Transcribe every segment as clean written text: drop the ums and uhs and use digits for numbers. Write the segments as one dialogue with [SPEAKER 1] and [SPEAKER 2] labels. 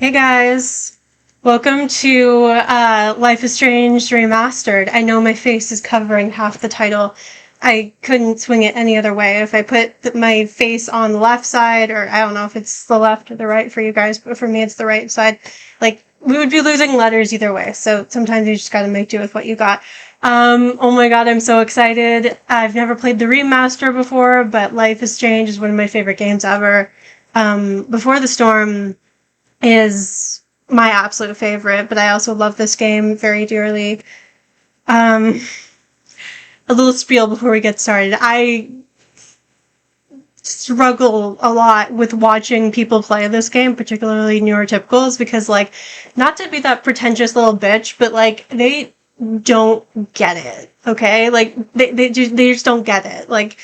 [SPEAKER 1] Hey guys, welcome to Life is Strange Remastered. I know my face is covering half the title. I couldn't swing it any other way. If I put my face on the left side, or I don't know if it's the left or the right for you guys, but for me it's the right side, like, we would be losing letters either way, so sometimes you just gotta make do with what you got. Oh my god, I'm so excited. I've never played the remaster before, but Life is Strange is one of my favorite games ever. Before the Storm is my absolute favorite, but I also love this game very dearly. A little spiel before we get started. I struggle a lot with watching people play this game, particularly neurotypicals, because, like, not to be that pretentious little bitch, but, like, they don't get it, okay? Like, they just don't get it. Like,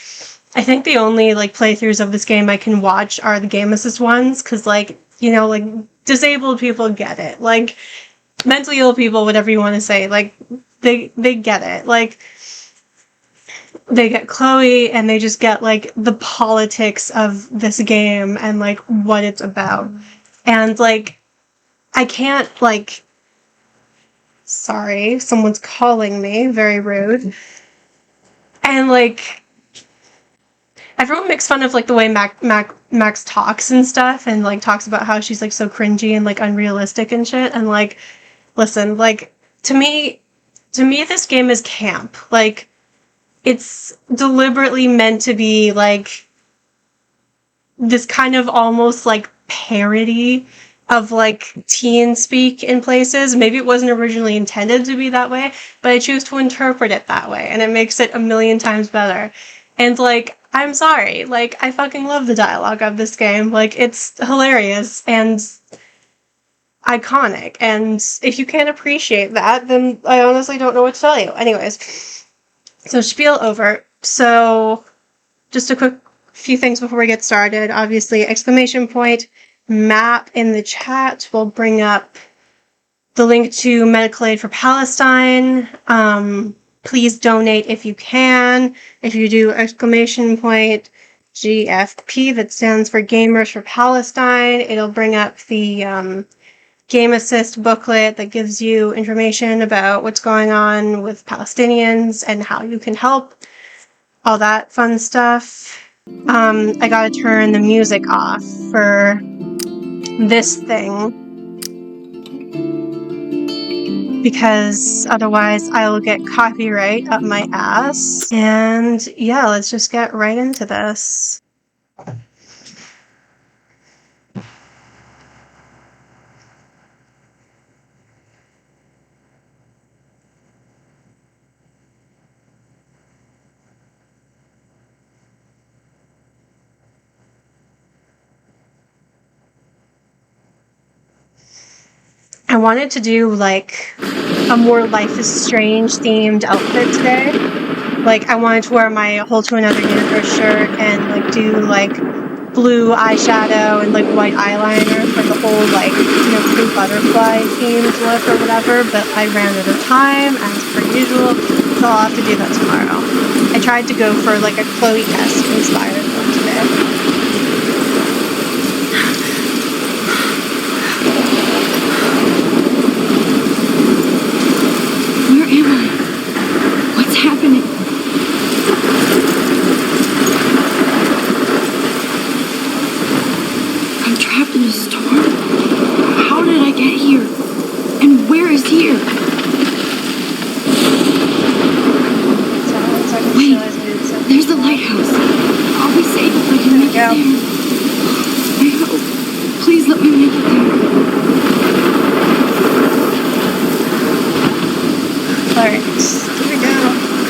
[SPEAKER 1] I think the only, like, playthroughs of this game I can watch are the Game Assist ones, because, like, you know, like, disabled people get it. Like, mentally ill people, whatever you want to say, like, they get it. Like, they get Chloe, and they just get, like, the politics of this game and, like, what it's about. And, like, I can't, like... Sorry, someone's calling me. Very rude. And, like... Everyone makes fun of, like, the way Max talks and stuff, and, like, talks about how she's, like, so cringy and, like, unrealistic and shit, and, like, listen, like, to me, this game is camp. Like, it's deliberately meant to be, like, this kind of almost, like, parody of, like, teen speak in places. Maybe it wasn't originally intended to be that way, but I choose to interpret it that way, and it makes it a million times better. And, like, I'm sorry, like, I fucking love the dialogue of this game. Like, it's hilarious and iconic, and if you can't appreciate that, then I honestly don't know what to tell you. Anyways, so spiel over. So, just a quick few things before we get started. Obviously, exclamation point, map in the chat will bring up the link to medical aid for Palestine. Please donate if you can. If you do exclamation point GFP, that stands for Gamers for Palestine, it'll bring up the Game Assist booklet that gives you information about what's going on with Palestinians and how you can help. All that fun stuff. I gotta turn the music off for this thing, because otherwise I will get copyright up my ass. And yeah, let's just get right into this. I wanted to do, like, a more Life is Strange themed outfit today. Like, I wanted to wear my Whole to Another Universe shirt and, like, do, like, blue eyeshadow and, like, white eyeliner for the whole, like, you know, blue butterfly themed look or whatever, but I ran out of time, as per usual, so I'll have to do that tomorrow. I tried to go for, like, a Chloe-esque inspired look today.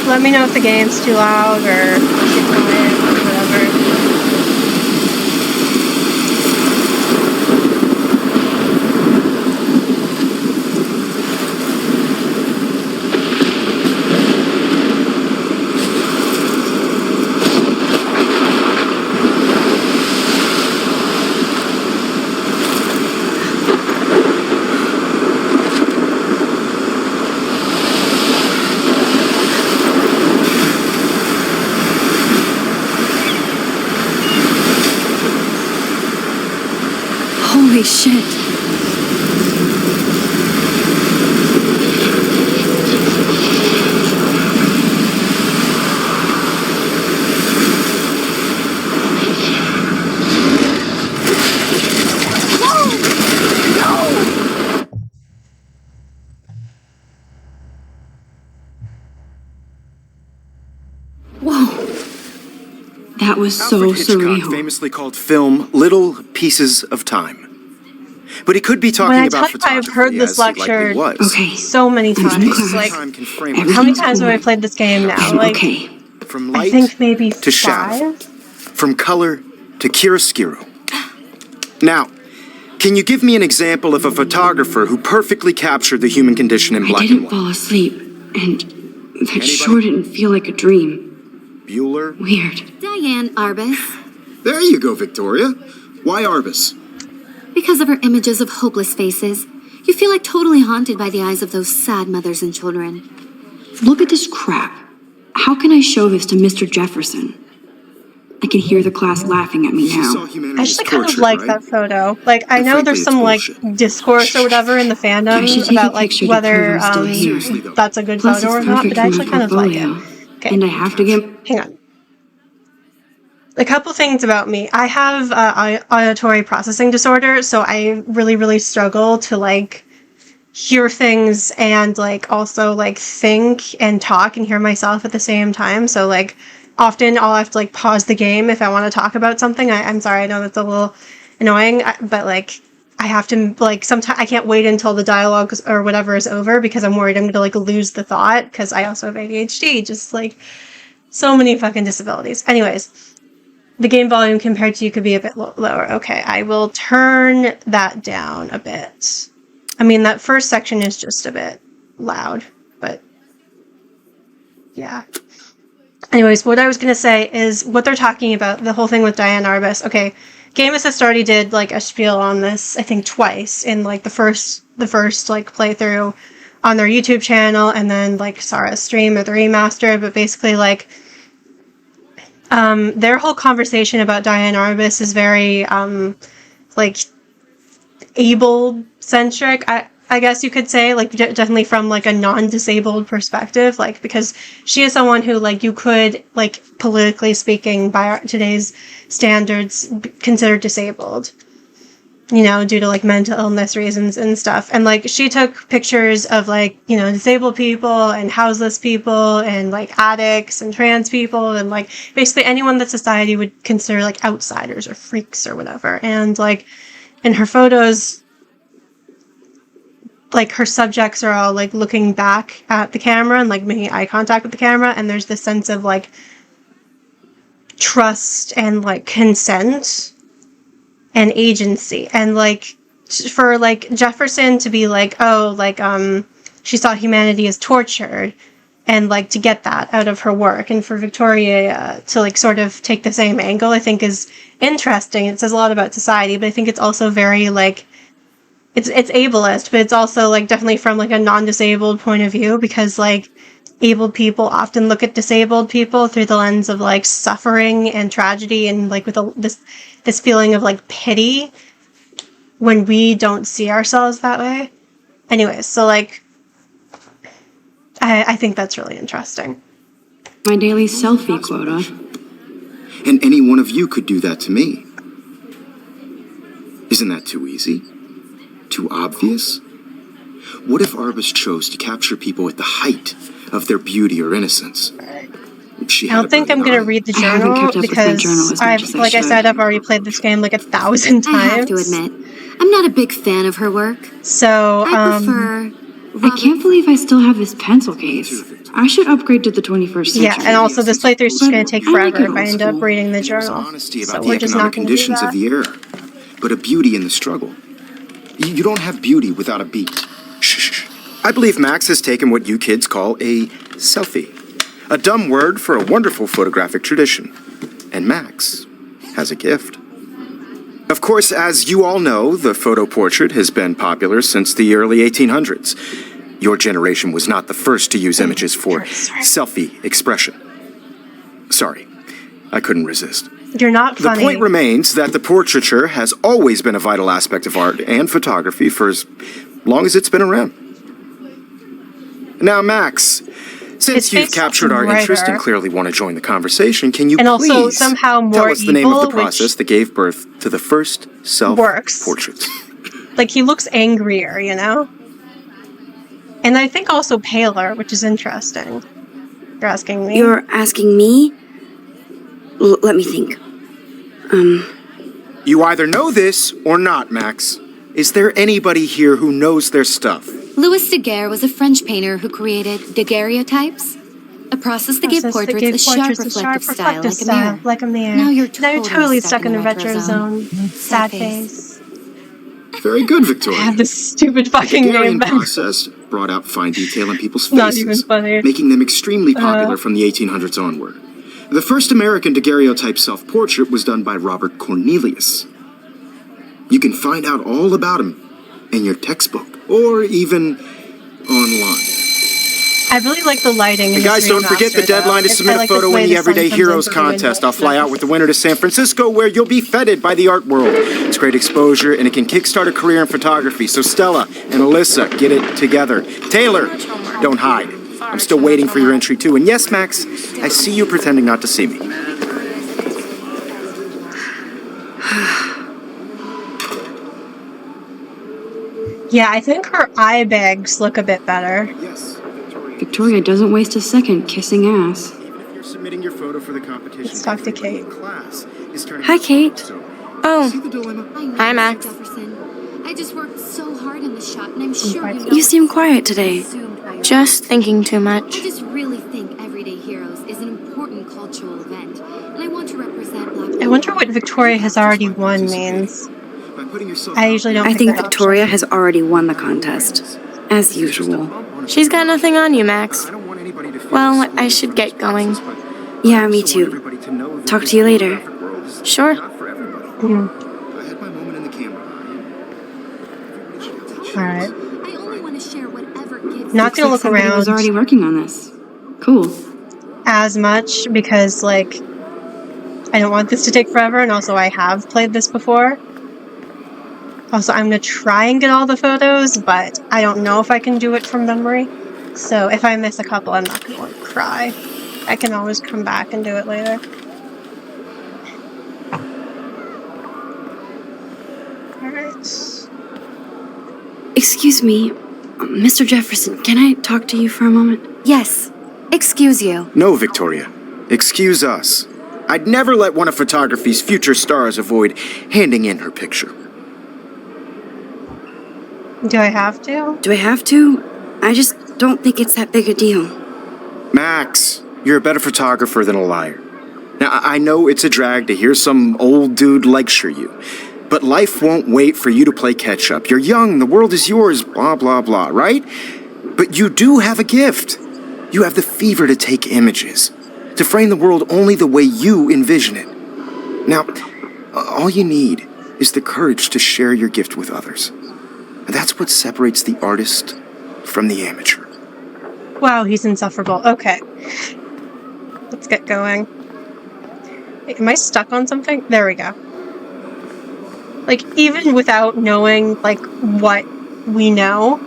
[SPEAKER 1] Let me know if the game's too loud or too quiet or whatever.
[SPEAKER 2] Holy shit. That was so
[SPEAKER 3] Alfred Hitchcock
[SPEAKER 2] surreal.
[SPEAKER 3] famously called film little pieces of time. But he could be talking about photography
[SPEAKER 1] I've heard this
[SPEAKER 3] as he likely
[SPEAKER 1] lecture
[SPEAKER 3] was.
[SPEAKER 2] Okay.
[SPEAKER 1] so many
[SPEAKER 2] I'm in
[SPEAKER 1] times.
[SPEAKER 2] class.
[SPEAKER 1] Like,
[SPEAKER 3] Time can frame
[SPEAKER 1] how many
[SPEAKER 2] Everything's
[SPEAKER 1] times have I
[SPEAKER 2] cool.
[SPEAKER 1] played this game now?
[SPEAKER 2] I'm
[SPEAKER 1] Like,
[SPEAKER 2] okay.
[SPEAKER 3] From
[SPEAKER 1] I
[SPEAKER 3] light
[SPEAKER 1] think maybe
[SPEAKER 3] to shadow,
[SPEAKER 1] 5.
[SPEAKER 3] from color to chiaroscuro. Now, can you give me an example of a photographer who perfectly captured the human condition in
[SPEAKER 2] I
[SPEAKER 3] black and
[SPEAKER 2] didn't
[SPEAKER 3] white?
[SPEAKER 2] fall asleep, and that
[SPEAKER 3] Anybody?
[SPEAKER 2] sure didn't feel like a dream.
[SPEAKER 3] Bueller?
[SPEAKER 2] Weird.
[SPEAKER 4] Diane Arbus.
[SPEAKER 5] There you go, Victoria. Why Arbus?
[SPEAKER 4] Because of her images of hopeless faces, you feel like totally haunted by the eyes of those sad mothers and children.
[SPEAKER 2] Look at this crap. How can I show this to Mr. Jefferson? I can hear the class laughing at me
[SPEAKER 5] She saw
[SPEAKER 2] now.
[SPEAKER 5] humanity
[SPEAKER 1] I
[SPEAKER 5] as
[SPEAKER 1] actually kind of
[SPEAKER 5] tortured,
[SPEAKER 1] like
[SPEAKER 5] right?
[SPEAKER 1] that photo. Like, I
[SPEAKER 5] But
[SPEAKER 1] know
[SPEAKER 5] frankly,
[SPEAKER 1] there's
[SPEAKER 5] it's
[SPEAKER 1] some, like,
[SPEAKER 5] bullshit.
[SPEAKER 1] discourse or whatever in the
[SPEAKER 2] I should
[SPEAKER 1] fandom
[SPEAKER 2] take
[SPEAKER 1] about,
[SPEAKER 2] a
[SPEAKER 1] like,
[SPEAKER 2] picture to
[SPEAKER 1] whether
[SPEAKER 2] prove I'm still here.
[SPEAKER 5] Seriously, though.
[SPEAKER 1] that's a good
[SPEAKER 2] Plus,
[SPEAKER 1] photo or
[SPEAKER 2] it's
[SPEAKER 1] not,
[SPEAKER 2] perfect
[SPEAKER 1] but I
[SPEAKER 2] for
[SPEAKER 1] actually
[SPEAKER 2] my
[SPEAKER 1] kind of like it.
[SPEAKER 2] portfolio.
[SPEAKER 1] Okay.
[SPEAKER 2] And I have to get...
[SPEAKER 1] Hang on. A couple things about me. I have auditory processing disorder, so I really, really struggle to, like, hear things and, like, also, like, think and talk and hear myself at the same time. So, like, often I'll have to, like, pause the game if I want to talk about something. I'm sorry, I know that's a little annoying, but, like, I have to, like, sometimes I can't wait until the dialogue or whatever is over because I'm worried I'm going to, like, lose the thought because I also have ADHD, just, like, so many fucking disabilities. Anyways, the game volume compared to you could be a bit lower. Okay, I will turn that down a bit. I mean, that first section is just a bit loud, but yeah. Anyways, what I was going to say is what they're talking about, the whole thing with Diane Arbus. Okay, Game Assist already did, like, a spiel on this, I think, twice in, like, the first like, playthrough on their YouTube channel, and then, like, Sarah's stream of the remastered, but basically, like, their whole conversation about Diane Arbus is very, like, able-centric, I guess you could say, like, definitely from, like, a non-disabled perspective, like, because she is someone who, like, you could, like, politically speaking, by today's standards, consider disabled, you know, due to, like, mental illness reasons and stuff. And, like, she took pictures of, like, you know, disabled people and houseless people and, like, addicts and trans people and, like, basically anyone that society would consider, like, outsiders or freaks or whatever. And, like, in her photos, like, her subjects are all, like, looking back at the camera and, like, making eye contact with the camera, and there's this sense of, like, trust and, like, consent and agency. And, like, for, like, Jefferson to be like, oh, like, she saw humanity as tortured, and, like, to get that out of her work, and for Victoria to, like, sort of take the same angle, I think is interesting. It says a lot about society, but I think it's also very, like, it's ableist, but it's also, like, definitely from, like, a non-disabled point of view, because, like, able people often look at disabled people through the lens of, like, suffering and tragedy, and, like, with this feeling of, like, pity when we don't see ourselves that way. Anyways, so, like, I think that's really interesting.
[SPEAKER 2] My daily selfie quota.
[SPEAKER 5] And any one of you could do that to me. Isn't that too easy? Too obvious? What if Arbus chose to capture people at the height of their beauty or innocence?
[SPEAKER 1] I don't think I'm going to read the
[SPEAKER 2] I haven't
[SPEAKER 1] journal
[SPEAKER 2] kept up with my
[SPEAKER 1] because
[SPEAKER 2] journal as much as I
[SPEAKER 1] like I
[SPEAKER 2] should.
[SPEAKER 1] said, I've already played this game like 1,000 times.
[SPEAKER 4] I have to admit, I'm not a big fan of her work.
[SPEAKER 1] So,
[SPEAKER 4] I prefer...
[SPEAKER 2] I can't believe I still have this pencil case. I should upgrade to the 21st century.
[SPEAKER 1] yeah, and also this playthrough is just going to take
[SPEAKER 2] I like
[SPEAKER 1] forever
[SPEAKER 2] it
[SPEAKER 1] if I
[SPEAKER 2] old
[SPEAKER 1] end up
[SPEAKER 2] school.
[SPEAKER 1] reading the
[SPEAKER 3] And there's
[SPEAKER 1] journal.
[SPEAKER 3] honesty
[SPEAKER 1] So
[SPEAKER 3] about
[SPEAKER 1] we're
[SPEAKER 3] the
[SPEAKER 1] just
[SPEAKER 3] economic
[SPEAKER 1] not going to do
[SPEAKER 5] conditions
[SPEAKER 1] that.
[SPEAKER 5] of the era, but a beauty in the struggle. You don't have beauty without a beat.
[SPEAKER 3] Shh. I believe Max has taken what you kids call a selfie. A dumb word for a wonderful photographic tradition. And Max has a gift. Of course, as you all know, the photo portrait has been popular since the early 1800s. Your generation was not the first to use images for selfie expression. Sorry, I couldn't resist.
[SPEAKER 1] You're not
[SPEAKER 3] The
[SPEAKER 1] funny.
[SPEAKER 3] point remains that the portraiture has always been a vital aspect of art and photography for as long as it's been around. Now, Max,
[SPEAKER 1] His
[SPEAKER 3] since you've
[SPEAKER 1] face
[SPEAKER 3] captured our
[SPEAKER 1] brighter.
[SPEAKER 3] interest and clearly want to join the conversation, can you
[SPEAKER 1] And
[SPEAKER 3] please
[SPEAKER 1] also somehow more
[SPEAKER 3] tell us the name of the
[SPEAKER 1] evil, which
[SPEAKER 3] process that gave birth to the first self-portraits?
[SPEAKER 1] like, he looks angrier, you know? And I think also paler, which is interesting. You're asking me?
[SPEAKER 6] You're asking me?
[SPEAKER 2] let me think.
[SPEAKER 3] You either know this or not, Max. Is there anybody here who knows their stuff?
[SPEAKER 4] Louis Daguerre was a French painter who created daguerreotypes, a process that gave portraits a sharp reflective style like a mirror. Now you're totally
[SPEAKER 1] stuck in a retro zone. Sad face.
[SPEAKER 5] Very good,
[SPEAKER 1] I
[SPEAKER 5] Victoria.
[SPEAKER 1] have this stupid
[SPEAKER 5] The
[SPEAKER 1] fucking
[SPEAKER 5] Daguerrean
[SPEAKER 1] name.
[SPEAKER 5] process brought out fine detail in people's
[SPEAKER 1] Not even
[SPEAKER 5] faces,
[SPEAKER 1] funny.
[SPEAKER 5] making them extremely popular from the 1800s onward. The first American daguerreotype self-portrait was done by Robert Cornelius. You can find out all about him in your textbook, or even online.
[SPEAKER 1] I really like the lighting.
[SPEAKER 3] And guys, don't forget the deadline to submit a photo in the Everyday Heroes contest. I'll fly out with the winner to San Francisco, where you'll be feted by the art world. It's great exposure, and it can kickstart a career in photography. So Stella and Alyssa, get it together. Taylor, don't hide. I'm still waiting for your entry, too. And yes, Max, I see you pretending not to see me.
[SPEAKER 1] Yeah, I think her eye bags look a bit better.
[SPEAKER 3] Yes,
[SPEAKER 2] Victoria doesn't waste a second kissing ass.
[SPEAKER 3] Even if you're submitting your photo for the competition,
[SPEAKER 1] Let's talk to Kate.
[SPEAKER 3] class is turning
[SPEAKER 6] Hi, Kate.
[SPEAKER 3] So,
[SPEAKER 6] Oh,
[SPEAKER 3] see the dilemma?
[SPEAKER 6] Hi, Max.
[SPEAKER 4] Jefferson. I just worked so hard in the shot, and I'm sure
[SPEAKER 1] Right.
[SPEAKER 4] you know
[SPEAKER 6] You seem quiet
[SPEAKER 4] it's
[SPEAKER 6] today.
[SPEAKER 4] assumed by your
[SPEAKER 6] Just thinking too
[SPEAKER 4] I
[SPEAKER 6] much.
[SPEAKER 4] just really think Everyday Heroes is an important cultural event, and I want to represent Black
[SPEAKER 1] I wonder what Victoria has already won means.
[SPEAKER 5] By putting yourself
[SPEAKER 1] I
[SPEAKER 5] out
[SPEAKER 1] usually
[SPEAKER 5] there,
[SPEAKER 1] don't
[SPEAKER 2] I
[SPEAKER 1] pick
[SPEAKER 2] think
[SPEAKER 1] that
[SPEAKER 2] Victoria
[SPEAKER 1] option.
[SPEAKER 2] has already won the contest, as usual.
[SPEAKER 6] She's got nothing on you, Max.
[SPEAKER 5] I don't want anybody to feel
[SPEAKER 6] Well,
[SPEAKER 5] excluded
[SPEAKER 6] I should
[SPEAKER 5] from
[SPEAKER 6] get
[SPEAKER 5] this
[SPEAKER 6] going.
[SPEAKER 5] process, but
[SPEAKER 2] Yeah,
[SPEAKER 5] I
[SPEAKER 2] me
[SPEAKER 5] also want
[SPEAKER 2] too.
[SPEAKER 5] everybody to know that
[SPEAKER 2] Talk
[SPEAKER 5] this
[SPEAKER 2] to you later.
[SPEAKER 5] photographic world is
[SPEAKER 6] Sure.
[SPEAKER 5] not for everybody. I had my moment in the camera. Everybody should have that
[SPEAKER 1] Alright.
[SPEAKER 5] chance.
[SPEAKER 4] I only want to share whatever gives
[SPEAKER 1] Not gonna look
[SPEAKER 2] Somebody was
[SPEAKER 1] around
[SPEAKER 2] already working on this. Cool.
[SPEAKER 1] as much because, like, I don't want this to take forever, and also I have played this before. Also, I'm gonna try and get all the photos, but I don't know if I can do it from memory. So if I miss a couple, I'm not gonna like cry. I can always come back and do it later. Alright.
[SPEAKER 2] Excuse me, Mr. Jefferson, can I talk to you for a moment?
[SPEAKER 4] Yes. Excuse you.
[SPEAKER 3] No, Victoria. Excuse us. I'd never let one of photography's future stars avoid handing in her picture.
[SPEAKER 1] Do I have to?
[SPEAKER 2] Do I have to? I just don't think it's that big a deal.
[SPEAKER 3] Max, you're a better photographer than a liar. Now, I know it's a drag to hear some old dude lecture you, but life won't wait for you to play catch up. You're young, the world is yours, blah, blah, blah, right? But you do have a gift. You have the fever to take images, to frame the world only the way you envision it. Now, all you need is the courage to share your gift with others. And that's what separates the artist from the amateur.
[SPEAKER 1] Wow, he's insufferable. Okay. Let's get going. Wait, am I stuck on something? There we go. Like, even without knowing, like, what we know,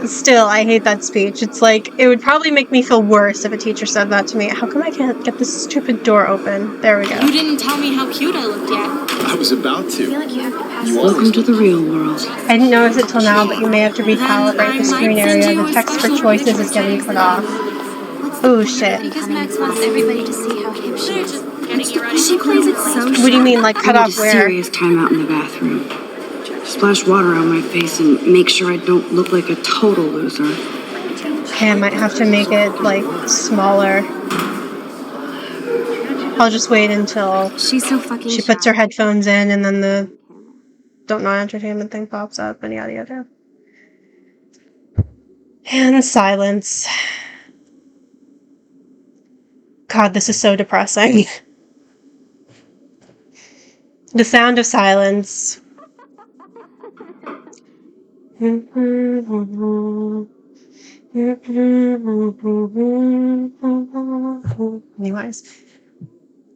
[SPEAKER 1] still, I hate that speech. It's like, it would probably make me feel worse if a teacher said that to me. How come I can't get this stupid door open? There we go.
[SPEAKER 7] You didn't tell me how cute I looked yet.
[SPEAKER 5] I was about to.
[SPEAKER 2] Welcome to the real world.
[SPEAKER 1] I didn't notice it till now, but you may have to recalibrate the screen area. The text for choices is getting cut off. Oh shit.
[SPEAKER 7] Because Max wants everybody to see how hip she is.
[SPEAKER 4] She plays it so
[SPEAKER 1] What do you mean, like, cut
[SPEAKER 2] I
[SPEAKER 1] off
[SPEAKER 2] need a
[SPEAKER 1] where?
[SPEAKER 2] serious time out in the bathroom. Splash water on my face and make sure I don't look like a total loser.
[SPEAKER 1] Okay, I might have to make it, like, smaller. I'll just wait until
[SPEAKER 4] She's so fucking
[SPEAKER 1] she puts her headphones in and then the don't know entertainment thing pops up and yada yada. And silence. God, this is so depressing. The sound of silence. Anyways.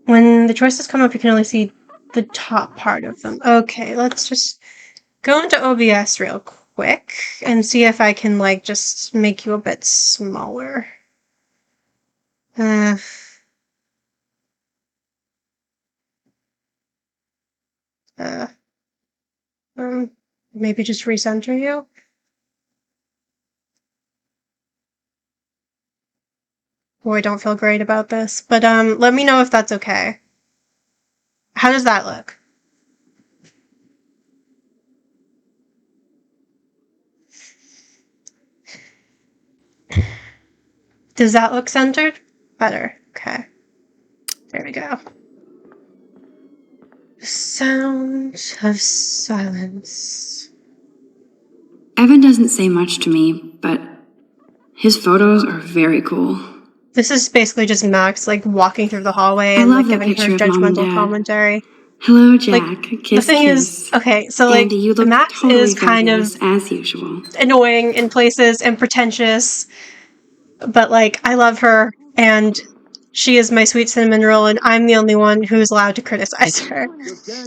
[SPEAKER 1] When the choices come up, you can only see the top part of them. Okay, let's just go into OBS real quick and see if I can, like, just make you a bit smaller. Uh, maybe just recenter you? Oh, I don't feel great about this. But let me know if that's okay. How does that look? Does that look centered? Better. Okay. There we go. Sound of silence.
[SPEAKER 2] Evan doesn't say much to me, but his photos are very cool.
[SPEAKER 1] This is basically just Max, like, walking through the hallway
[SPEAKER 2] I
[SPEAKER 1] and,
[SPEAKER 2] love
[SPEAKER 1] like,
[SPEAKER 2] that
[SPEAKER 1] giving her
[SPEAKER 2] picture of Mom and
[SPEAKER 1] judgmental
[SPEAKER 2] Dad.
[SPEAKER 1] commentary.
[SPEAKER 2] Hello, Jack.
[SPEAKER 1] Like,
[SPEAKER 2] Kiss,
[SPEAKER 1] the thing
[SPEAKER 2] kiss.
[SPEAKER 1] is, okay, so, like,
[SPEAKER 2] Andy, you look
[SPEAKER 1] Max
[SPEAKER 2] totally
[SPEAKER 1] is kind
[SPEAKER 2] fabulous,
[SPEAKER 1] of
[SPEAKER 2] as usual.
[SPEAKER 1] annoying in places and pretentious, but, like, I love her, and she is my sweet cinnamon roll, and I'm the only one who's allowed to criticize her.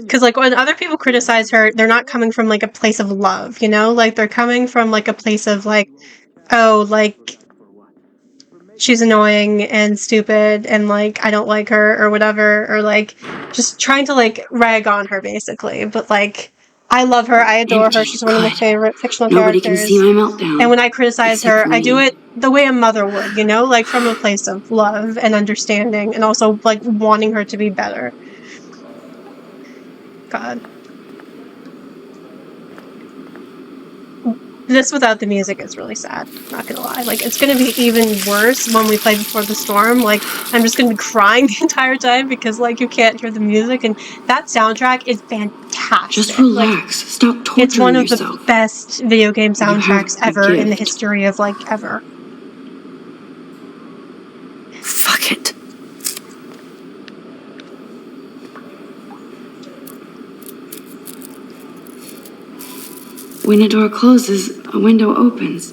[SPEAKER 1] Because, like, when other people criticize her, they're not coming from, like, a place of love, you know? Like, they're coming from, like, a place of, like, oh, like, she's annoying and stupid and, like, I don't like her or whatever, or, like, just trying to, like, rag on her, basically. But, like, I love her, I adore her, she's one of my favorite fictional
[SPEAKER 2] Nobody
[SPEAKER 1] characters.
[SPEAKER 2] can see my meltdown.
[SPEAKER 1] And when I criticize
[SPEAKER 2] except
[SPEAKER 1] her,
[SPEAKER 2] for
[SPEAKER 1] I do
[SPEAKER 2] me.
[SPEAKER 1] it the way a mother would, you know? Like, from a place of love and understanding, and also, like, wanting her to be better. God. This without the music is really sad, not gonna lie. Like, it's gonna be even worse when we play Before the Storm. Like, I'm just gonna be crying the entire time because, like, you can't hear the music, and that soundtrack is fantastic.
[SPEAKER 2] Just relax.
[SPEAKER 1] Like,
[SPEAKER 2] Stop torturing
[SPEAKER 1] it's one of
[SPEAKER 2] yourself.
[SPEAKER 1] the best video game
[SPEAKER 2] You have
[SPEAKER 1] soundtracks
[SPEAKER 2] a
[SPEAKER 1] ever in the
[SPEAKER 2] gift.
[SPEAKER 1] history of, like, ever.
[SPEAKER 2] Fuck it. When a door closes, a window opens.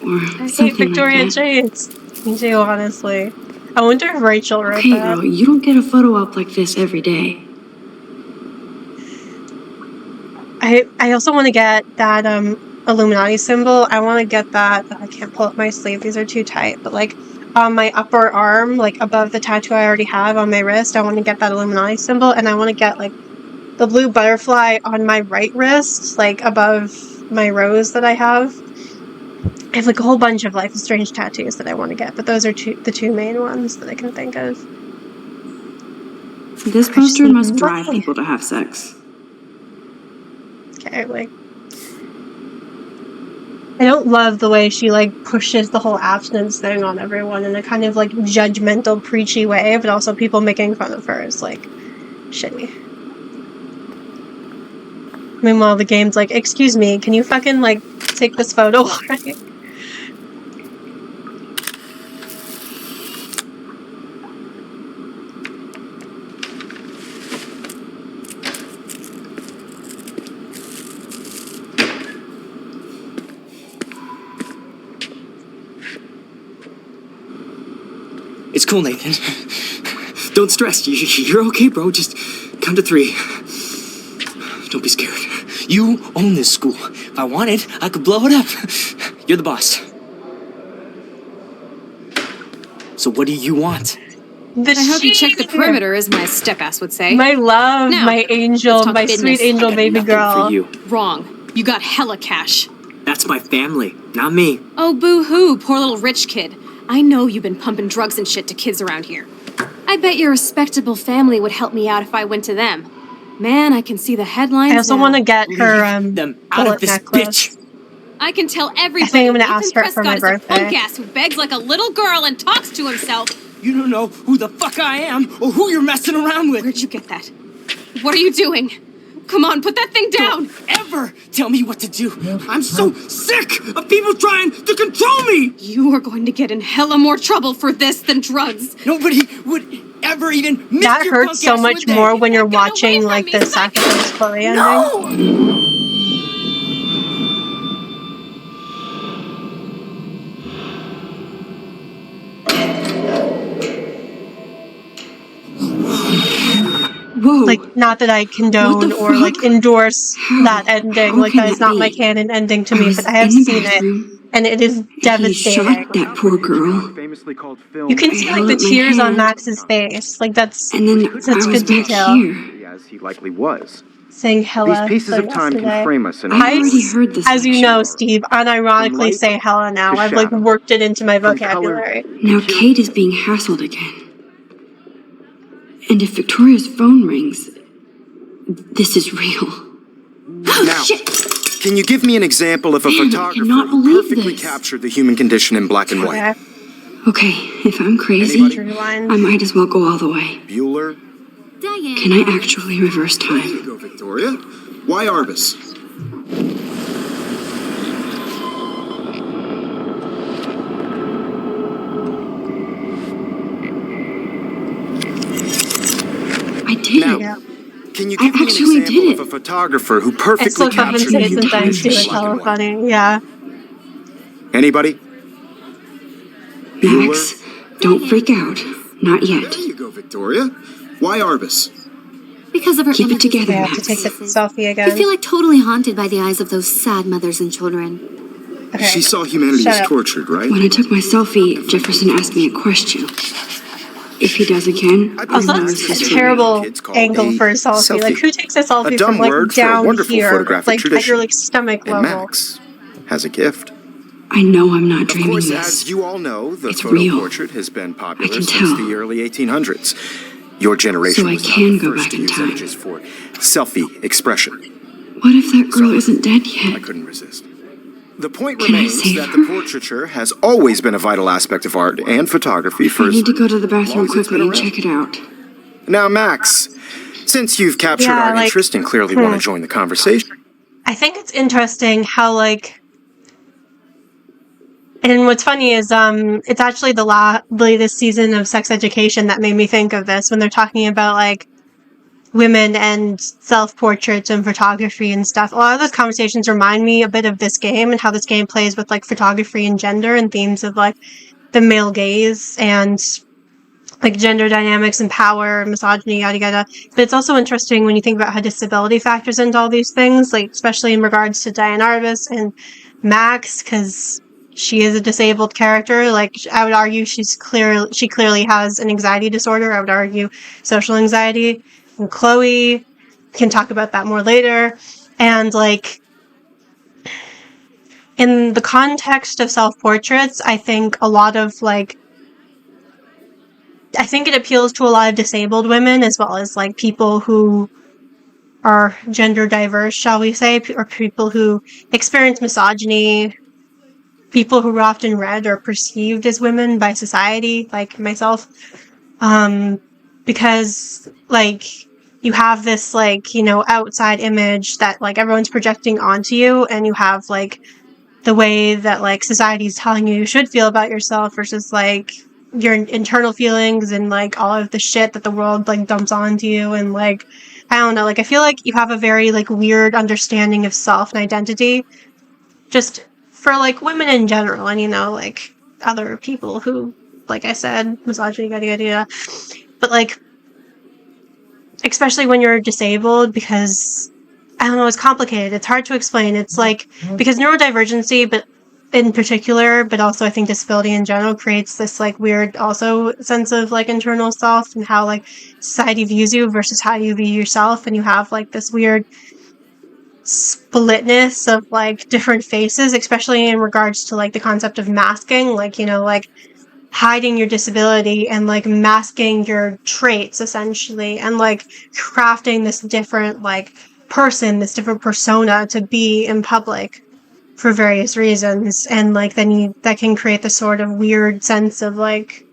[SPEAKER 2] Or
[SPEAKER 1] I
[SPEAKER 2] something
[SPEAKER 1] hate Victorian
[SPEAKER 2] like that.
[SPEAKER 1] Shades. Me too, honestly. I wonder if Rachel wrote
[SPEAKER 2] Okay,
[SPEAKER 1] that.
[SPEAKER 2] girl, you don't get a photo up like this every day.
[SPEAKER 1] I also want to get that Illuminati symbol. I want to get that. I can't pull up my sleeve. These are too tight. But, like, on my upper arm, like, above the tattoo I already have on my wrist, I want to get that Illuminati symbol. And I want to get, like, the blue butterfly on my right wrist, like, above my rose that I have. I have, like, a whole bunch of Life is Strange tattoos that I want to get. But those are the two main ones that I can think of.
[SPEAKER 2] This poster must drive people to have sex.
[SPEAKER 1] Okay, like, I don't love the way she, like, pushes the whole abstinence thing on everyone in a kind of, like, judgmental, preachy way, but also people making fun of her is, like, shitty. Meanwhile, the game's like, excuse me, can you fucking, like, take this photo already?
[SPEAKER 8] It's cool, Nathan. Don't stress. You're okay, bro. Just count to 3. Don't be scared. You own this school. If I wanted, I could blow it up. You're the boss. So what do you want?
[SPEAKER 1] I
[SPEAKER 9] hope you check the perimeter, as my step-ass would say.
[SPEAKER 1] My love,
[SPEAKER 9] now,
[SPEAKER 1] my angel, my sweet angel baby girl.
[SPEAKER 8] For you.
[SPEAKER 9] Wrong. You got hella cash.
[SPEAKER 8] That's my family, not me.
[SPEAKER 9] Oh, boo-hoo, poor little rich kid. I know you've been pumping drugs and shit to kids around here. I bet your respectable family would help me out if I went to them. Man, I can see the headlines
[SPEAKER 1] I also want to get her,
[SPEAKER 8] them out of this
[SPEAKER 1] necklace.
[SPEAKER 8] bitch.
[SPEAKER 9] I can tell everybody
[SPEAKER 1] I think I'm gonna
[SPEAKER 9] Nathan
[SPEAKER 1] ask her for my
[SPEAKER 9] Prescott is a
[SPEAKER 1] birthday.
[SPEAKER 9] punk ass who begs like a little girl and talks to himself.
[SPEAKER 8] You don't know who the fuck I am or who you're messing around with.
[SPEAKER 9] Where'd you get that? What are you doing? Come on, put that thing down!
[SPEAKER 8] Don't ever tell me what to do. I'm so sick of people trying to control me.
[SPEAKER 9] You are going to get in hella more trouble for this than drugs.
[SPEAKER 8] Nobody would ever even miss
[SPEAKER 1] That
[SPEAKER 8] your
[SPEAKER 1] hurts
[SPEAKER 8] punk
[SPEAKER 1] so
[SPEAKER 8] ass,
[SPEAKER 1] much
[SPEAKER 8] would they?
[SPEAKER 1] more when you're
[SPEAKER 9] Get away
[SPEAKER 1] watching,
[SPEAKER 9] from
[SPEAKER 1] like,
[SPEAKER 9] me,
[SPEAKER 1] the
[SPEAKER 9] psycho!
[SPEAKER 1] Sacrifice Chloe ending.
[SPEAKER 8] No!
[SPEAKER 2] Whoa.
[SPEAKER 1] Like, not that I condone or, like, endorse that ending.
[SPEAKER 2] How
[SPEAKER 1] Like,
[SPEAKER 2] can
[SPEAKER 1] that is
[SPEAKER 2] that
[SPEAKER 1] not my
[SPEAKER 2] be?
[SPEAKER 1] canon ending to
[SPEAKER 2] I
[SPEAKER 1] me,
[SPEAKER 2] was
[SPEAKER 1] but I have
[SPEAKER 2] in the
[SPEAKER 1] seen
[SPEAKER 2] bathroom.
[SPEAKER 1] it, and it is
[SPEAKER 2] He
[SPEAKER 1] devastating.
[SPEAKER 2] shot that poor girl.
[SPEAKER 1] You can see, like,
[SPEAKER 2] held
[SPEAKER 1] the
[SPEAKER 2] up my
[SPEAKER 1] tears on
[SPEAKER 2] hand.
[SPEAKER 1] Max's face. Like, that's
[SPEAKER 2] And then
[SPEAKER 1] such
[SPEAKER 2] I was
[SPEAKER 1] good
[SPEAKER 2] back
[SPEAKER 1] detail.
[SPEAKER 2] here.
[SPEAKER 3] As he likely was.
[SPEAKER 1] saying
[SPEAKER 3] These
[SPEAKER 1] hella
[SPEAKER 3] pieces
[SPEAKER 1] for
[SPEAKER 3] of time can
[SPEAKER 1] yesterday.
[SPEAKER 3] frame us in
[SPEAKER 2] I already heard this
[SPEAKER 1] As you
[SPEAKER 2] action.
[SPEAKER 1] know, Steve, unironically
[SPEAKER 3] light
[SPEAKER 1] say hella now.
[SPEAKER 3] to
[SPEAKER 1] I've like
[SPEAKER 3] shadow.
[SPEAKER 1] worked it into my
[SPEAKER 3] From color
[SPEAKER 1] vocabulary.
[SPEAKER 2] Now Kate is being hassled again. And if Victoria's phone rings, this is real.
[SPEAKER 3] Now,
[SPEAKER 2] Shit!
[SPEAKER 3] can you give me an example of a
[SPEAKER 2] Man, I
[SPEAKER 3] photographer
[SPEAKER 2] cannot
[SPEAKER 3] who
[SPEAKER 2] believe
[SPEAKER 3] perfectly
[SPEAKER 2] this.
[SPEAKER 3] captured the human condition in black and white?
[SPEAKER 1] Okay.
[SPEAKER 2] Okay, if I'm crazy,
[SPEAKER 3] Anybody?
[SPEAKER 1] Rewind.
[SPEAKER 2] I might as well go all the way.
[SPEAKER 3] Bueller?
[SPEAKER 4] Diane.
[SPEAKER 2] Can I actually reverse
[SPEAKER 5] There you
[SPEAKER 2] time?
[SPEAKER 5] go, Victoria. Why Arbus?
[SPEAKER 2] I did.
[SPEAKER 3] Now,
[SPEAKER 1] Yeah.
[SPEAKER 3] can you
[SPEAKER 2] I
[SPEAKER 3] give me an
[SPEAKER 2] actually
[SPEAKER 3] example
[SPEAKER 2] did
[SPEAKER 3] of
[SPEAKER 2] it.
[SPEAKER 3] a photographer who
[SPEAKER 1] I
[SPEAKER 3] perfectly
[SPEAKER 1] still come and
[SPEAKER 3] captured
[SPEAKER 1] say
[SPEAKER 3] the
[SPEAKER 1] it
[SPEAKER 3] human
[SPEAKER 1] sometimes
[SPEAKER 3] condition
[SPEAKER 1] too.
[SPEAKER 3] in
[SPEAKER 1] It's
[SPEAKER 3] black
[SPEAKER 1] hella
[SPEAKER 3] and white?
[SPEAKER 1] funny. Yeah.
[SPEAKER 3] Anybody?
[SPEAKER 2] Max, don't freak out. Not yet.
[SPEAKER 5] There you go, Victoria. Why Arbus?
[SPEAKER 4] Because of her
[SPEAKER 2] Keep it
[SPEAKER 4] images
[SPEAKER 2] together,
[SPEAKER 1] I
[SPEAKER 4] and
[SPEAKER 1] have to take the
[SPEAKER 4] faces.
[SPEAKER 1] selfie
[SPEAKER 4] I
[SPEAKER 1] again.
[SPEAKER 4] feel like totally haunted by the eyes of those sad mothers and children.
[SPEAKER 1] Okay.
[SPEAKER 5] She saw humanity
[SPEAKER 1] Shut
[SPEAKER 5] as
[SPEAKER 1] up.
[SPEAKER 5] tortured, right?
[SPEAKER 2] When I took my selfie, Jefferson asked me a question. If he does again, I'll
[SPEAKER 1] Also,
[SPEAKER 2] know
[SPEAKER 1] that's
[SPEAKER 2] it's
[SPEAKER 1] a
[SPEAKER 2] history.
[SPEAKER 1] terrible
[SPEAKER 3] Kids call
[SPEAKER 1] angle
[SPEAKER 3] a
[SPEAKER 1] for a selfie. Like,
[SPEAKER 3] selfie.
[SPEAKER 1] who takes a selfie
[SPEAKER 3] A dumb
[SPEAKER 1] from like
[SPEAKER 3] word for a
[SPEAKER 1] down
[SPEAKER 3] wonderful
[SPEAKER 1] here,
[SPEAKER 3] photographic
[SPEAKER 1] like at
[SPEAKER 3] tradition.
[SPEAKER 1] your like stomach
[SPEAKER 3] And
[SPEAKER 1] level?
[SPEAKER 3] Max has a gift.
[SPEAKER 2] I know I'm not
[SPEAKER 3] Of
[SPEAKER 2] dreaming
[SPEAKER 3] course,
[SPEAKER 2] this.
[SPEAKER 3] as you all know, the
[SPEAKER 2] It's
[SPEAKER 3] photo
[SPEAKER 2] real.
[SPEAKER 3] portrait has been popular
[SPEAKER 2] can
[SPEAKER 3] since
[SPEAKER 2] tell.
[SPEAKER 3] the early 1800s. Your generation
[SPEAKER 2] So I
[SPEAKER 3] was not
[SPEAKER 2] can
[SPEAKER 3] the
[SPEAKER 2] go
[SPEAKER 3] first
[SPEAKER 2] back
[SPEAKER 3] to
[SPEAKER 2] in
[SPEAKER 3] use
[SPEAKER 2] time.
[SPEAKER 3] images for selfie expression.
[SPEAKER 2] What if that girl
[SPEAKER 3] Sorry.
[SPEAKER 2] isn't dead
[SPEAKER 3] I
[SPEAKER 2] yet?
[SPEAKER 3] couldn't resist. The point
[SPEAKER 2] Can I
[SPEAKER 3] remains
[SPEAKER 2] save
[SPEAKER 3] that
[SPEAKER 2] her?
[SPEAKER 3] the portraiture has always been a vital aspect of art and photography for
[SPEAKER 2] I need to go to the bathroom
[SPEAKER 3] long as it's
[SPEAKER 2] quickly
[SPEAKER 3] been
[SPEAKER 2] and
[SPEAKER 3] around.
[SPEAKER 2] check it out.
[SPEAKER 3] Now, Max, since you've captured
[SPEAKER 1] Yeah,
[SPEAKER 3] our
[SPEAKER 1] like,
[SPEAKER 3] interest and clearly want to join the conversation,
[SPEAKER 1] I think it's interesting how like, and what's funny is it's actually the latest season of Sex Education that made me think of this when they're talking about like women and self-portraits and photography and stuff. A lot of those conversations remind me a bit of this game and how this game plays with like photography and gender and themes of like the male gaze and like gender dynamics and power, misogyny, yada yada. But it's also interesting when you think about how disability factors into all these things, like especially in regards to Diane Arbus and Max, because she is a disabled character. Like I would argue she clearly has an anxiety disorder. I would argue social anxiety. And Chloe, can talk about that more later. And like in the context of self-portraits, I think a lot of like I think it appeals to a lot of disabled women as well as like people who are gender diverse, shall we say, or people who experience misogyny, people who are often read or perceived as women by society, like myself. Because like you have this like, you know, outside image that like everyone's projecting onto you, and you have like the way that like society's telling you should feel about yourself versus like your internal feelings and like all of the shit that the world like dumps onto you. And like I don't know, like I feel like you have a very like weird understanding of self and identity just for like women in general, and you know, like other people who, like I said, misogyny, yada yada yada. But like especially when you're disabled, because I don't know, it's complicated. It's hard to explain. It's like because neurodivergency, but in particular, but also I think disability in general creates this like weird also sense of like internal self and how like society views you versus how you view yourself, and you have like this weird splitness of like different faces, especially in regards to like the concept of masking, like, you know, like hiding your disability and like masking your traits essentially, and like crafting this different like person, this different persona to be in public for various reasons. And like then that can create this sort of weird sense of like,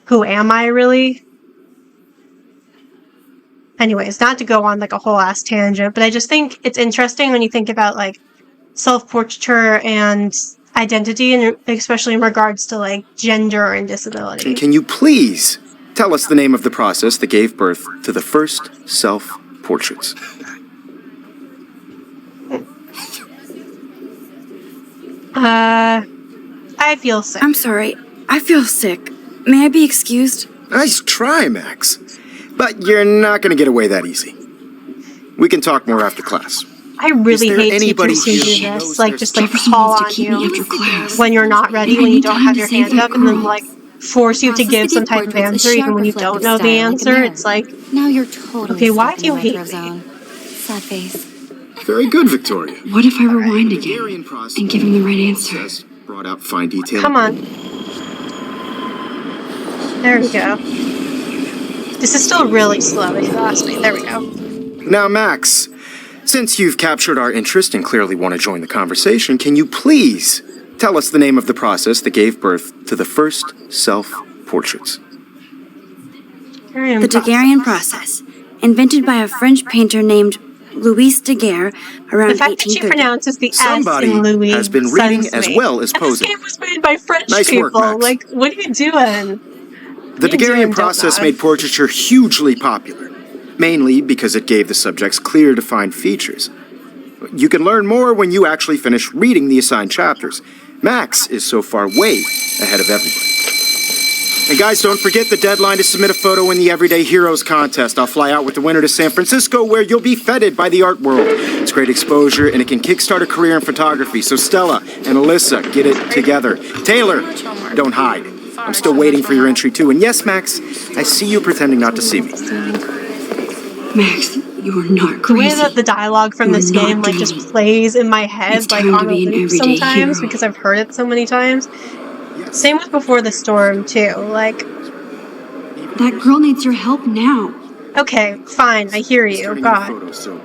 [SPEAKER 1] who am I really? Anyways, not to go on like a whole ass tangent, but I just think it's interesting when you think about like self-portraiture and identity, and especially in regards to like gender and disability.
[SPEAKER 3] and can you please tell us the name of the process that gave birth to the first self-portraits?
[SPEAKER 1] I feel sick.
[SPEAKER 10] I'm sorry. I feel sick. May I be excused?
[SPEAKER 3] Nice try, Max. But you're not going to get away that easy. We can talk more after class.
[SPEAKER 1] I really
[SPEAKER 3] there
[SPEAKER 1] hate
[SPEAKER 3] anybody
[SPEAKER 1] teachers who
[SPEAKER 3] here
[SPEAKER 1] do
[SPEAKER 3] who
[SPEAKER 1] this,
[SPEAKER 3] knows
[SPEAKER 1] like
[SPEAKER 3] there's
[SPEAKER 1] just like
[SPEAKER 2] Jefferson
[SPEAKER 1] call
[SPEAKER 2] wants to
[SPEAKER 1] on
[SPEAKER 2] keep me
[SPEAKER 1] you
[SPEAKER 2] after class.
[SPEAKER 1] when you're not ready,
[SPEAKER 2] And I
[SPEAKER 1] when you
[SPEAKER 2] need
[SPEAKER 1] don't
[SPEAKER 2] time
[SPEAKER 1] have
[SPEAKER 2] to
[SPEAKER 1] your
[SPEAKER 2] save
[SPEAKER 1] hand
[SPEAKER 2] that
[SPEAKER 1] up, and then
[SPEAKER 2] girl.
[SPEAKER 1] like force you to
[SPEAKER 4] Process
[SPEAKER 1] give
[SPEAKER 4] the
[SPEAKER 1] some
[SPEAKER 4] gift
[SPEAKER 1] type of
[SPEAKER 4] portraits, a
[SPEAKER 1] answer even
[SPEAKER 4] sharp
[SPEAKER 1] when you
[SPEAKER 4] reflective
[SPEAKER 1] don't know the
[SPEAKER 4] style like a
[SPEAKER 1] answer.
[SPEAKER 4] mirror.
[SPEAKER 1] It's like,
[SPEAKER 4] Now you're totally
[SPEAKER 1] okay, why
[SPEAKER 4] stuck
[SPEAKER 1] do you
[SPEAKER 4] in the
[SPEAKER 1] hate
[SPEAKER 4] retro
[SPEAKER 1] me?
[SPEAKER 4] zone. Sad face.
[SPEAKER 5] Very good, Victoria.
[SPEAKER 2] What if I rewind again
[SPEAKER 5] Hungarian process
[SPEAKER 2] and give him the right answer?
[SPEAKER 5] brought out fine detail.
[SPEAKER 1] Come on. There we go. This is still really slow, if you ask me. There we go.
[SPEAKER 3] Now, Max, since you've captured our interest and clearly want to join the conversation, can you please tell us the name of the process that gave birth to the first self-portraits?
[SPEAKER 10] The Daguerrean process, invented by a French painter named Louis Daguerre around 1830.
[SPEAKER 1] The fact that she pronounces the
[SPEAKER 3] Somebody
[SPEAKER 1] S in Louis
[SPEAKER 3] has been reading as well as
[SPEAKER 1] and
[SPEAKER 3] posing.
[SPEAKER 1] this game was made by French
[SPEAKER 3] Nice
[SPEAKER 1] people.
[SPEAKER 3] work, Max.
[SPEAKER 1] Like, what are you doing?
[SPEAKER 3] The Daguerrean process made portraiture hugely popular, mainly because it gave the subjects clear, defined features. You can learn more when you actually finish reading the assigned chapters. Max is so far way ahead of everybody. And guys, don't forget the deadline to submit a photo in the Everyday Heroes contest. I'll fly out with the winner to San Francisco, where you'll be feted by the art world. It's great exposure, and it can kickstart a career in photography. So Stella and Alyssa, get it together. Taylor, don't hide. I'm still waiting for your entry, too. And yes, Max, I see you pretending not to see me.
[SPEAKER 2] Max, you're not
[SPEAKER 1] The way
[SPEAKER 2] crazy.
[SPEAKER 1] that the dialogue from this
[SPEAKER 2] You're
[SPEAKER 1] game
[SPEAKER 2] not
[SPEAKER 1] like just
[SPEAKER 2] dreaming.
[SPEAKER 1] plays in my head
[SPEAKER 2] It's
[SPEAKER 1] like
[SPEAKER 2] time
[SPEAKER 1] on
[SPEAKER 2] to
[SPEAKER 1] a
[SPEAKER 2] be an
[SPEAKER 1] loop
[SPEAKER 2] everyday
[SPEAKER 1] sometimes
[SPEAKER 2] hero.
[SPEAKER 1] because I've heard it so many times. Same with Before the Storm too. Like,
[SPEAKER 2] That girl needs your help now.
[SPEAKER 1] okay, fine, I hear you.
[SPEAKER 5] Starting
[SPEAKER 1] God.
[SPEAKER 5] in photos, so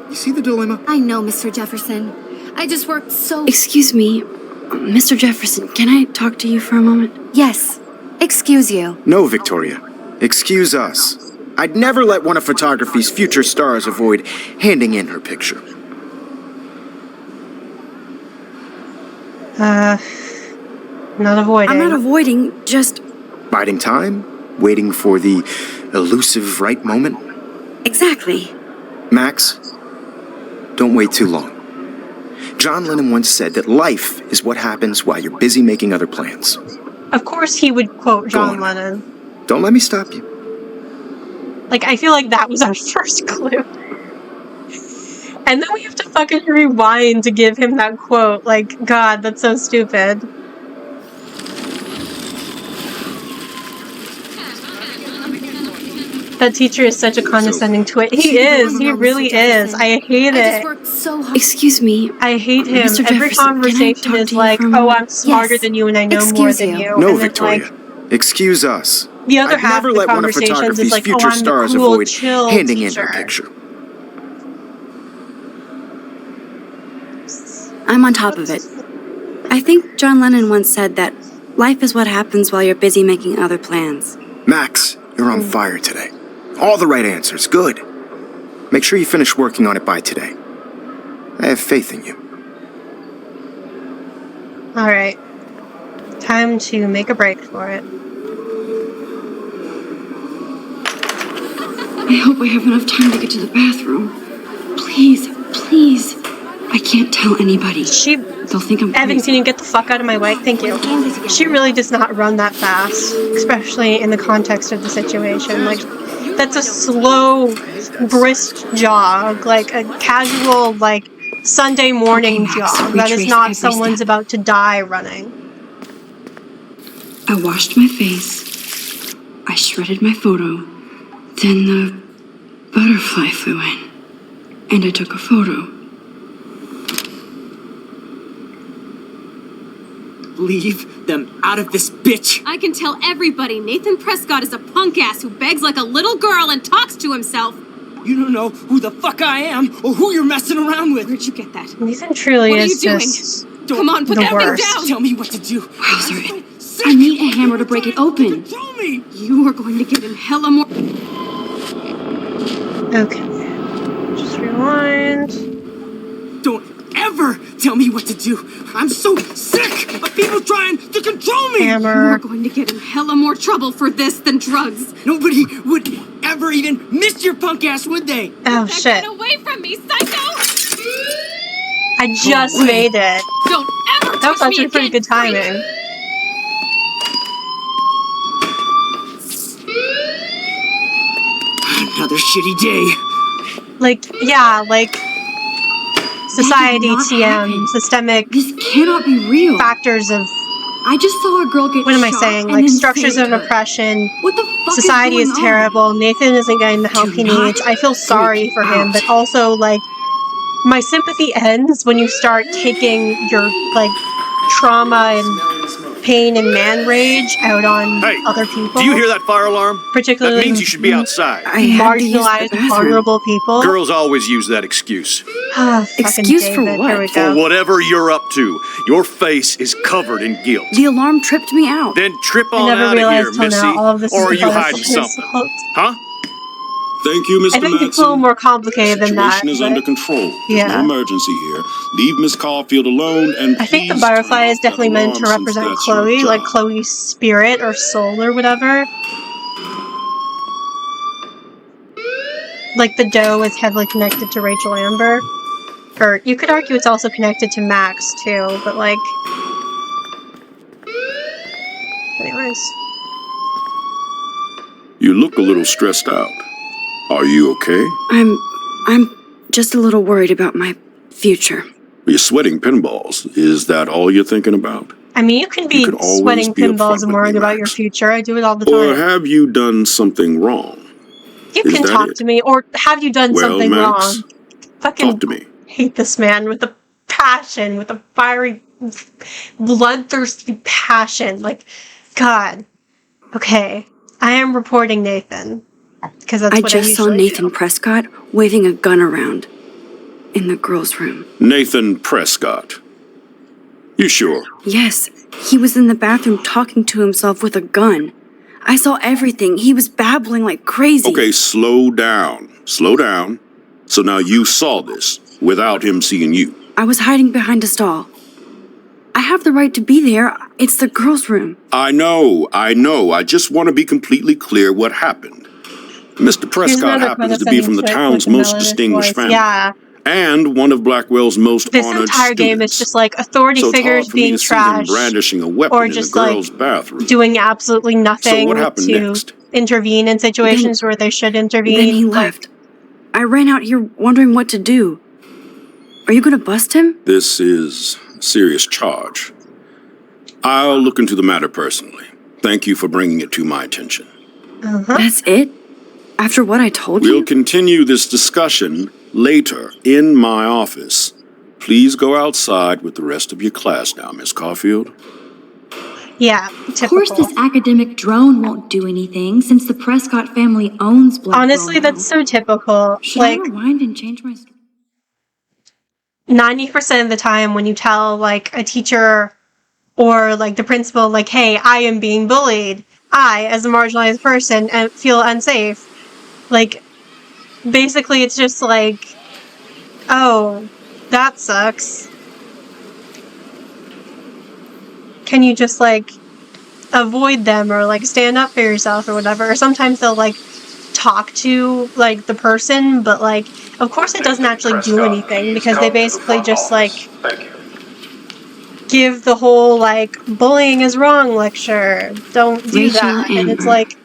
[SPEAKER 5] you see the dilemma?
[SPEAKER 4] I know, Mr. Jefferson. I just worked so...
[SPEAKER 2] Excuse me, Mr. Jefferson, can I talk to you for a moment?
[SPEAKER 4] Yes. Excuse you.
[SPEAKER 3] No, Victoria. Excuse us. I'd never let one of photography's future stars avoid handing in her picture.
[SPEAKER 1] Not avoiding.
[SPEAKER 10] I'm not avoiding, just...
[SPEAKER 3] Biding time? Waiting for the elusive right moment?
[SPEAKER 10] Exactly.
[SPEAKER 3] Max, don't wait too long. John Lennon once said that life is what happens while you're busy making other plans.
[SPEAKER 1] Of course he would quote
[SPEAKER 3] Go
[SPEAKER 1] John
[SPEAKER 3] on.
[SPEAKER 1] Lennon.
[SPEAKER 3] Don't let me stop you.
[SPEAKER 1] Like, I feel like that was our first clue. And then we have to fucking rewind to give him that quote. Like, God, that's so stupid. That teacher is such a condescending twit. He is. He really is. I hate
[SPEAKER 4] I just
[SPEAKER 1] it.
[SPEAKER 4] worked so hard.
[SPEAKER 2] Excuse me.
[SPEAKER 1] I hate him.
[SPEAKER 2] Mr.
[SPEAKER 1] Every
[SPEAKER 2] Jefferson, can I
[SPEAKER 1] conversation
[SPEAKER 2] talk
[SPEAKER 1] is
[SPEAKER 2] to you
[SPEAKER 1] like,
[SPEAKER 2] for a
[SPEAKER 1] oh,
[SPEAKER 2] moment?
[SPEAKER 1] I'm smarter
[SPEAKER 4] Yes.
[SPEAKER 1] than you and I know more
[SPEAKER 4] Excuse
[SPEAKER 1] than
[SPEAKER 4] you.
[SPEAKER 1] you.
[SPEAKER 3] No,
[SPEAKER 1] And then,
[SPEAKER 3] Victoria.
[SPEAKER 1] like,
[SPEAKER 3] Excuse us.
[SPEAKER 1] the other
[SPEAKER 3] I'd
[SPEAKER 1] half
[SPEAKER 3] never
[SPEAKER 1] of the
[SPEAKER 3] let one of
[SPEAKER 1] conversations
[SPEAKER 3] photography's
[SPEAKER 1] is like,
[SPEAKER 3] future
[SPEAKER 1] oh, I'm
[SPEAKER 3] stars
[SPEAKER 1] the cool,
[SPEAKER 3] avoid
[SPEAKER 1] chill
[SPEAKER 3] handing
[SPEAKER 1] teacher.
[SPEAKER 3] in her picture.
[SPEAKER 10] I'm on top of it. I think John Lennon once said that life is what happens while you're busy making other plans.
[SPEAKER 3] Max, you're on fire today. All the right answers. Good. Make sure you finish working on it by today. I have faith in you.
[SPEAKER 1] Alright. Time to make a break for it.
[SPEAKER 2] I hope I have enough time to get to the bathroom. Please, please. I can't tell anybody. They'll think I'm
[SPEAKER 1] Evan,
[SPEAKER 2] crazy.
[SPEAKER 1] can you get the fuck out of my way? Thank you. She really does not run that fast, especially in the context of the situation. Like, that's a slow, brisk jog, like a casual, like, Sunday morning
[SPEAKER 2] Okay, Max,
[SPEAKER 1] jog. That is
[SPEAKER 2] retrace
[SPEAKER 1] not
[SPEAKER 2] every
[SPEAKER 1] someone's
[SPEAKER 2] step.
[SPEAKER 1] about to die running.
[SPEAKER 2] I washed my face. I shredded my photo. Then the butterfly flew in. And I took a photo.
[SPEAKER 8] Leave them out of this bitch.
[SPEAKER 9] I can tell everybody Nathan Prescott is a punk ass who begs like a little girl and talks to himself.
[SPEAKER 8] You don't know who the fuck I am or who you're messing around with.
[SPEAKER 9] Where'd you get that?
[SPEAKER 1] Nathan truly
[SPEAKER 9] What are
[SPEAKER 1] is
[SPEAKER 9] you doing?
[SPEAKER 1] just
[SPEAKER 9] Come on, put
[SPEAKER 1] the
[SPEAKER 9] that thing
[SPEAKER 1] worst.
[SPEAKER 9] down.
[SPEAKER 8] Tell me what to do.
[SPEAKER 2] Wowzer, I need a hammer to break it open.
[SPEAKER 8] Control me.
[SPEAKER 9] You are going to get in hella more.
[SPEAKER 1] Okay. Just rewind.
[SPEAKER 8] Don't ever tell me what to do. I'm so sick of people trying to control me.
[SPEAKER 9] You are
[SPEAKER 1] Hammer.
[SPEAKER 9] going to get in hella more trouble for this than drugs.
[SPEAKER 8] Nobody would ever even miss your punk ass, would they?
[SPEAKER 1] Oh,
[SPEAKER 9] Get
[SPEAKER 1] shit.
[SPEAKER 9] away from me, psycho!
[SPEAKER 1] I just made it.
[SPEAKER 9] Don't ever
[SPEAKER 1] That was
[SPEAKER 9] touch
[SPEAKER 1] actually
[SPEAKER 9] me
[SPEAKER 1] pretty
[SPEAKER 9] again,
[SPEAKER 1] good timing.
[SPEAKER 8] Another shitty day.
[SPEAKER 1] Like, yeah, like society,
[SPEAKER 2] not
[SPEAKER 1] TM,
[SPEAKER 2] happen.
[SPEAKER 1] systemic
[SPEAKER 2] This cannot be real.
[SPEAKER 1] factors of
[SPEAKER 2] I just saw a girl get
[SPEAKER 1] what am I
[SPEAKER 2] shot
[SPEAKER 1] saying?
[SPEAKER 2] and
[SPEAKER 1] Like,
[SPEAKER 2] then
[SPEAKER 1] structures
[SPEAKER 2] saved
[SPEAKER 1] of
[SPEAKER 2] her.
[SPEAKER 1] oppression.
[SPEAKER 2] What the fuck
[SPEAKER 1] Society is
[SPEAKER 2] going on?
[SPEAKER 1] terrible. Nathan isn't getting the help
[SPEAKER 2] Do
[SPEAKER 1] he
[SPEAKER 2] not
[SPEAKER 1] needs. I feel sorry
[SPEAKER 2] freak
[SPEAKER 1] for him,
[SPEAKER 2] out.
[SPEAKER 1] but also, like, my sympathy ends when you start taking your, like, trauma and pain and man rage out on
[SPEAKER 11] Hey,
[SPEAKER 1] other people.
[SPEAKER 11] do you hear that fire alarm?
[SPEAKER 1] Particularly
[SPEAKER 11] That means you should be outside.
[SPEAKER 2] I had to use the
[SPEAKER 1] marginalized,
[SPEAKER 2] bathroom.
[SPEAKER 1] vulnerable people.
[SPEAKER 11] Girls always use that excuse.
[SPEAKER 1] Ah, fucking
[SPEAKER 2] Excuse for
[SPEAKER 1] David.
[SPEAKER 2] what?
[SPEAKER 1] Here we
[SPEAKER 11] For
[SPEAKER 1] go.
[SPEAKER 11] whatever you're up to, your face is covered in guilt.
[SPEAKER 2] The alarm tripped me out.
[SPEAKER 11] Then trip
[SPEAKER 1] I
[SPEAKER 11] on
[SPEAKER 1] never
[SPEAKER 11] out of
[SPEAKER 1] realized
[SPEAKER 11] here,
[SPEAKER 1] till
[SPEAKER 11] Missy.
[SPEAKER 1] now all of this
[SPEAKER 11] Or are
[SPEAKER 1] is
[SPEAKER 11] you
[SPEAKER 1] because
[SPEAKER 11] hiding
[SPEAKER 1] of his
[SPEAKER 11] something?
[SPEAKER 1] fault.
[SPEAKER 11] Huh?
[SPEAKER 12] Thank you, Mr.
[SPEAKER 1] I think it's a little
[SPEAKER 12] Madsen.
[SPEAKER 1] more complicated than that.
[SPEAKER 12] Situation is
[SPEAKER 1] but
[SPEAKER 12] under control. There's
[SPEAKER 1] yeah.
[SPEAKER 12] no emergency here. Leave Miss Caulfield alone and
[SPEAKER 1] I think the
[SPEAKER 12] please
[SPEAKER 1] butterfly
[SPEAKER 12] turn
[SPEAKER 1] is
[SPEAKER 12] off that
[SPEAKER 1] definitely meant to
[SPEAKER 12] alarm since
[SPEAKER 1] represent
[SPEAKER 12] that's your
[SPEAKER 1] Chloe, like
[SPEAKER 12] job.
[SPEAKER 1] Chloe's spirit or soul or whatever. Like the doe is heavily connected to Rachel Amber. Or you could argue it's also connected to Max too, but like... Anyways.
[SPEAKER 12] You look a little stressed out. Are you okay?
[SPEAKER 10] I'm just a little worried about my future.
[SPEAKER 12] You're sweating pinballs. Is that all you're thinking about?
[SPEAKER 1] I mean, you can be
[SPEAKER 12] could always
[SPEAKER 1] sweating
[SPEAKER 12] be
[SPEAKER 1] pinballs
[SPEAKER 12] upfront
[SPEAKER 1] and
[SPEAKER 12] with
[SPEAKER 1] worrying
[SPEAKER 12] me,
[SPEAKER 1] about your
[SPEAKER 12] Max.
[SPEAKER 1] future. I do it all the
[SPEAKER 12] Or
[SPEAKER 1] time.
[SPEAKER 12] have you done something wrong?
[SPEAKER 1] You
[SPEAKER 12] is
[SPEAKER 1] can
[SPEAKER 12] that
[SPEAKER 1] talk
[SPEAKER 12] it?
[SPEAKER 1] to me, or have you done
[SPEAKER 12] Well,
[SPEAKER 1] something
[SPEAKER 12] Max,
[SPEAKER 1] wrong? Fucking
[SPEAKER 12] talk to me.
[SPEAKER 1] hate this man with a passion, with a fiery, bloodthirsty passion. Like, God. Okay, I am reporting Nathan because that's
[SPEAKER 10] I
[SPEAKER 1] what
[SPEAKER 10] just
[SPEAKER 1] I
[SPEAKER 10] saw
[SPEAKER 1] usually
[SPEAKER 10] Nathan
[SPEAKER 1] do.
[SPEAKER 10] Prescott waving a gun around in the girls' room.
[SPEAKER 12] Nathan Prescott. You sure?
[SPEAKER 10] Yes, he was in the bathroom talking to himself with a gun. I saw everything. He was babbling like crazy.
[SPEAKER 12] Okay, slow down. Slow down. So now you saw this without him seeing you.
[SPEAKER 10] I was hiding behind a stall. I have the right to be there. It's the girls' room.
[SPEAKER 12] I know. I just want to be completely clear what happened. Mr. Prescott happens to be from the town's most distinguished family.
[SPEAKER 1] Yeah.
[SPEAKER 12] And one of Blackwell's most
[SPEAKER 1] This
[SPEAKER 12] honored
[SPEAKER 1] entire game is
[SPEAKER 12] students.
[SPEAKER 1] just like authority
[SPEAKER 12] So it's
[SPEAKER 1] figures
[SPEAKER 12] hard for me
[SPEAKER 1] being
[SPEAKER 12] to see him
[SPEAKER 1] trash,
[SPEAKER 12] brandishing a weapon
[SPEAKER 1] or
[SPEAKER 12] in the
[SPEAKER 1] just like
[SPEAKER 12] girls' bathroom.
[SPEAKER 1] doing absolutely
[SPEAKER 12] So
[SPEAKER 1] nothing
[SPEAKER 12] what happened
[SPEAKER 1] to
[SPEAKER 12] next?
[SPEAKER 1] intervene in situations where they should intervene.
[SPEAKER 10] Then he left. I ran out here wondering what to do. Are you gonna bust him?
[SPEAKER 12] This is a serious charge. I'll look into the matter personally. Thank you for bringing it to my attention.
[SPEAKER 10] That's it? After what I told
[SPEAKER 12] We'll
[SPEAKER 10] you?
[SPEAKER 12] continue this discussion later in my office. Please go outside with the rest of your class now, Miss Caulfield.
[SPEAKER 1] Yeah,
[SPEAKER 7] Of
[SPEAKER 1] typical.
[SPEAKER 7] course, this academic drone won't do anything since the Prescott family owns Blackwell.
[SPEAKER 1] Honestly, that's so typical.
[SPEAKER 7] Should I
[SPEAKER 1] Like,
[SPEAKER 7] rewind and change my story?
[SPEAKER 1] 90% of the time when you tell, like, a teacher or, like, the principal, like, hey, I am being bullied, I, as a marginalized person, feel unsafe. Like, basically it's just like, oh, that sucks. Can you just, like, avoid them or, like, stand up for yourself or whatever? Or sometimes they'll, like, talk to, like, the person, but, like, of course it doesn't actually do anything because they basically just, like, give the whole, like, bullying is wrong lecture. Don't do
[SPEAKER 10] Rachel
[SPEAKER 1] that. And it's
[SPEAKER 10] Amber.
[SPEAKER 1] like,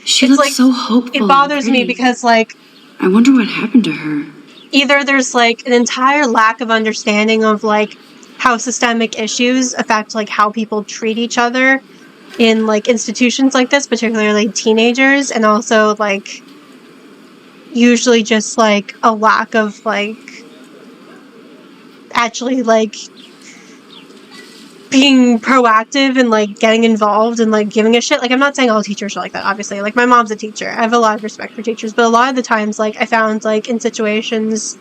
[SPEAKER 10] She
[SPEAKER 1] it's
[SPEAKER 10] looks
[SPEAKER 1] like,
[SPEAKER 10] so hopeful.
[SPEAKER 1] it bothers
[SPEAKER 10] and
[SPEAKER 1] me
[SPEAKER 10] pretty.
[SPEAKER 1] because, like,
[SPEAKER 10] I wonder what happened to her.
[SPEAKER 1] either there's, like, an entire lack of understanding of, like, how systemic issues affect, like, how people treat each other in, like, institutions like this, particularly teenagers, and also, like, usually just, like, a lack of, like, actually, like, being proactive and, like, getting involved and, like, giving a shit. Like, I'm not saying all teachers are like that, obviously. Like, my mom's a teacher. I have a lot of respect for teachers, but a lot of the times, like, I found, like, in situations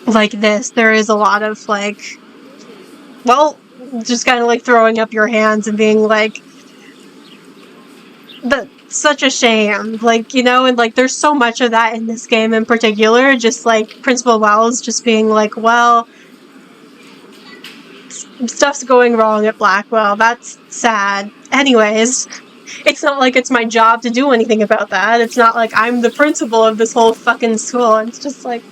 [SPEAKER 1] like this, there is a lot of, like, well, just kind of, like, throwing up your hands and being like, that's such a shame. Like, you know, and, like, there's so much of that in this game in particular. Just, like, Principal Wells just being like, well, stuff's going wrong at Blackwell. That's sad. Anyways, it's not like it's my job to do anything about that. It's not like I'm the principal of this whole fucking school. It's just like,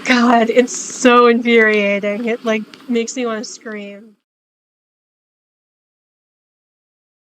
[SPEAKER 1] God, it's so infuriating. It, like, makes me want to scream.